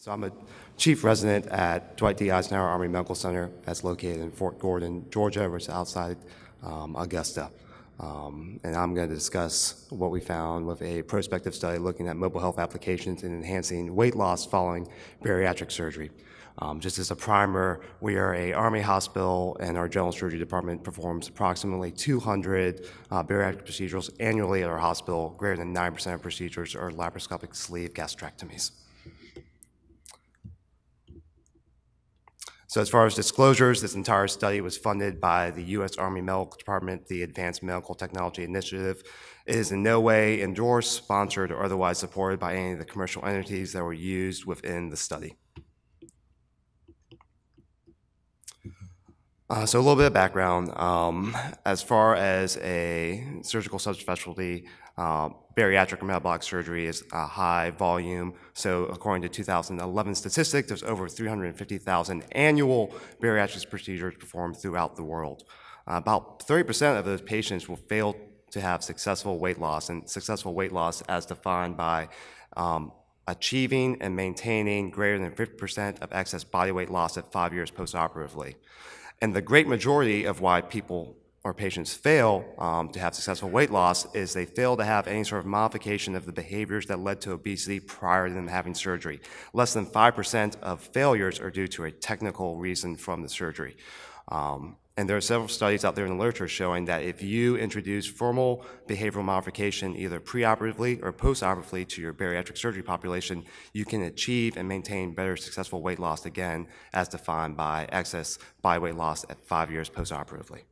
So I'm a chief resident at Dwight D. Eisenhower Army Medical Center that's located in Fort Gordon, Georgia, which is outside Augusta. And I'm going to discuss what we found with a prospective study looking at mobile health applications in enhancing weight loss following bariatric surgery. Just as a primer, we are an Army hospital, and our general surgery department performs approximately 200 bariatric procedures annually at our hospital. Greater than 9% of procedures are laparoscopic sleeve gastrectomies. So as far as disclosures, this entire study was funded by the U.S. Army Medical Department, the Advanced Medical Technology Initiative. It is in no way endorsed, sponsored, or otherwise supported by any of the commercial entities that were used within the study. So a little bit of background. As far as a surgical subspecialty, bariatric or metabolic surgery is a high volume. So according to 2011 statistics, there's over 350,000 annual bariatric procedures performed throughout the world. About 30% of those patients will fail to have successful weight loss, and successful weight loss as defined by achieving and maintaining greater than 50% of excess body weight loss at 5 years postoperatively. And the great majority of why people or patients fail to have successful weight loss is they fail to have any sort of modification of the behaviors that led to obesity prior to them having surgery. Less than 5% of failures are due to a technical reason from the surgery. And there are several studies out there in the literature showing that if you introduce formal behavioral modification either preoperatively or postoperatively to your bariatric surgery population, you can achieve and maintain better successful weight loss, again, as defined by excess body weight loss at 5 years postoperatively.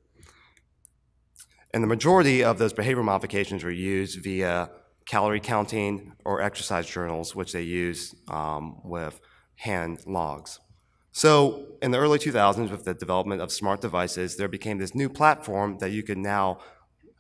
And the majority of those behavioral modifications are used via calorie counting or exercise journals, which they use with hand logs. So in the early 2000s, with the development of smart devices, there became this new platform that you could now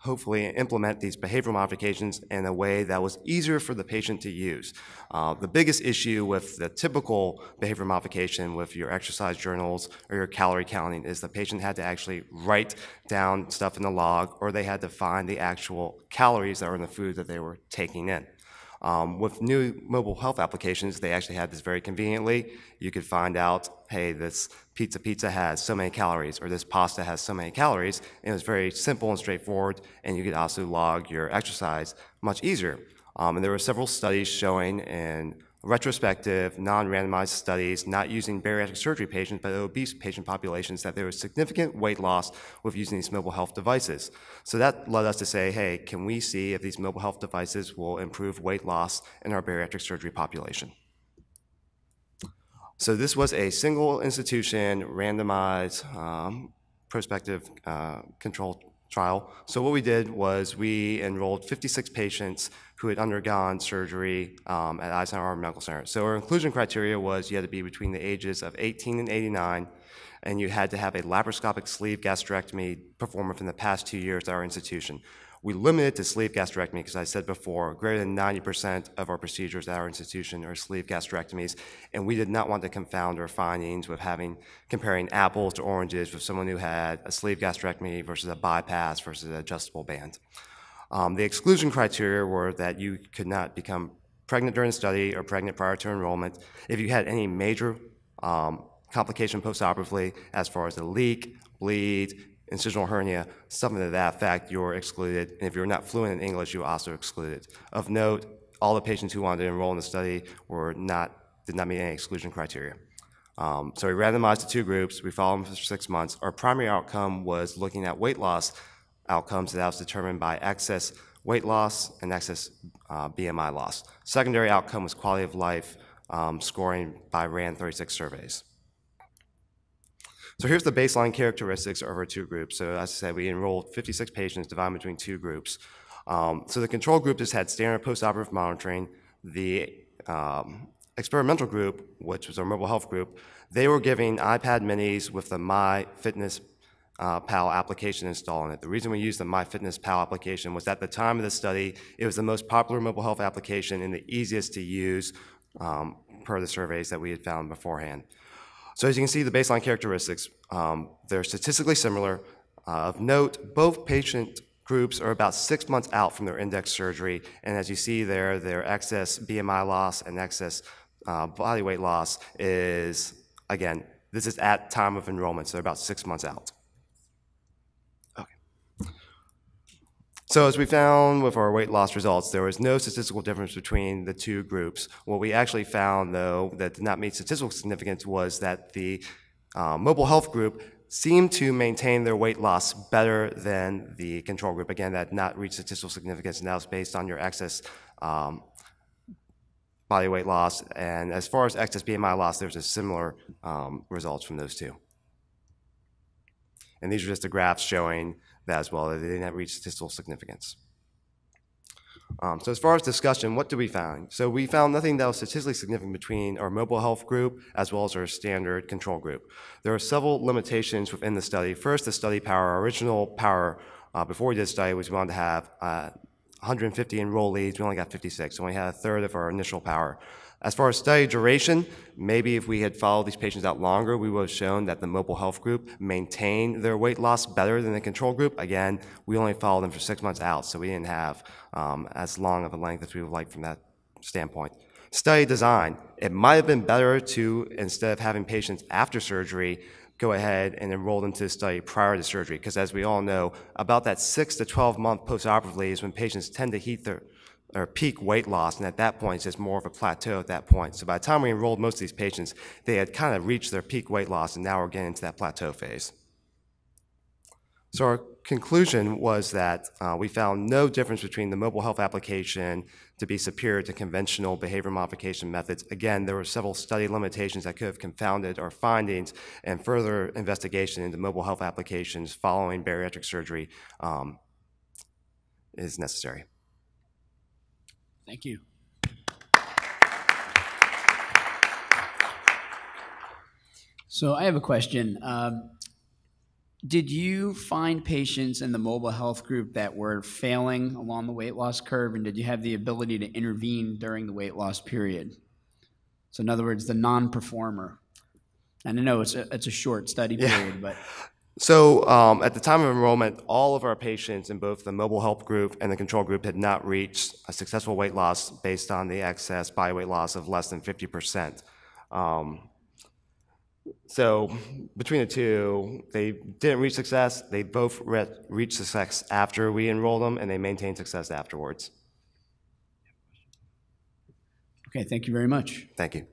hopefully implement these behavioral modifications in a way that was easier for the patient to use. The biggest issue with the typical behavioral modification with your exercise journals or your calorie counting is the patient had to actually write down stuff in the log, or they had to find the actual calories that were in the food that they were taking in. With new mobile health applications, they actually had this very conveniently. You could find out, hey, this pizza has so many calories, or this pasta has so many calories, and it was very simple and straightforward, and you could also log your exercise much easier. And there were several studies showing in retrospective, non-randomized studies, not using bariatric surgery patients, but obese patient populations, that there was significant weight loss with using these mobile health devices. So that led us to say, hey, can we see if these mobile health devices will improve weight loss in our bariatric surgery population? So this was a single institution, randomized, prospective controlled trial. So what we did was we enrolled 56 patients who had undergone surgery at Eisenhower Army Medical Center. So our inclusion criteria was you had to be between the ages of 18 and 89, and you had to have a laparoscopic sleeve gastrectomy performed within the past 2 years at our institution. We limited to sleeve gastrectomy because I said before, greater than 90% of our procedures at our institution are sleeve gastrectomies, and we did not want to confound our findings with comparing apples to oranges with someone who had a sleeve gastrectomy versus a bypass versus an adjustable band. The exclusion criteria were that you could not become pregnant during the study or pregnant prior to enrollment. If you had any major complication postoperatively, as far as a leak, bleed, incisional hernia, something to that effect, you're excluded. And if you're not fluent in English, you're also excluded. Of note, all the patients who wanted to enroll in the study did not meet any exclusion criteria. So we randomized the two groups. We followed them for 6 months. Our primary outcome was looking at weight loss outcomes that was determined by excess weight loss and excess BMI loss. Secondary outcome was quality of life scoring by RAND 36 surveys. So here's the baseline characteristics of our two groups. So as I said, we enrolled 56 patients divided between two groups. So the control group just had standard postoperative monitoring. The experimental group, which was our mobile health group, they were giving iPad minis with the MyFitnessPal application installed in it. The reason we used the MyFitnessPal application was at the time of the study, it was the most popular mobile health application and the easiest to use per the surveys that we had found beforehand. So as you can see, the baseline characteristics, they're statistically similar. Of note, both patient groups are about 6 months out from their index surgery, and as you see there, their excess BMI loss and excess body weight loss is, again, this is at time of enrollment, so about 6 months out. So as we found with our weight loss results, there was no statistical difference between the two groups. What we actually found, though, that did not meet statistical significance was that the mobile health group seemed to maintain their weight loss better than the control group. Again, that did not reach statistical significance, and that was based on your excess body weight loss. And as far as excess BMI loss, there's a similar results from those two. And these are just the graphs showing that as well, that they didn't reach statistical significance. So as far as discussion, what did we find? So we found nothing that was statistically significant between our mobile health group as well as our standard control group. There are several limitations within the study. First, the study power. Our original power before we did the study was we wanted to have 150 enrollees. We only got 56, so we only had a third of our initial power. As far as study duration, maybe if we had followed these patients out longer, we would have shown that the mobile health group maintained their weight loss better than the control group. Again, we only followed them for 6 months out, so we didn't have as long of a length as we would like from that standpoint. Study design. It might have been better to, instead of having patients after surgery, go ahead and enroll them to the study prior to surgery, because as we all know, about that 6 to 12 month postoperatively is when patients tend to hit their peak weight loss, and at that point, it's just more of a plateau at that point. So by the time we enrolled most of these patients, they had kind of reached their peak weight loss, and now we're getting into that plateau phase. So our conclusion was that we found no difference between the mobile health application to be superior to conventional behavior modification methods. Again, there were several study limitations that could have confounded our findings, and further investigation into mobile health applications following bariatric surgery is necessary. Thank you. So I have a question. Did you find patients in the mobile health group that were failing along the weight loss curve, and did you have the ability to intervene during the weight loss period? So in other words, the non-performer. And I know it's a short study period, but... So at the time of enrollment, all of our patients in both the mobile health group and the control group had not reached a successful weight loss based on the excess body weight loss of less than 50%. So between the two, they didn't reach success. They both reached success after we enrolled them, and they maintained success afterwards. Okay, thank you very much. Thank you.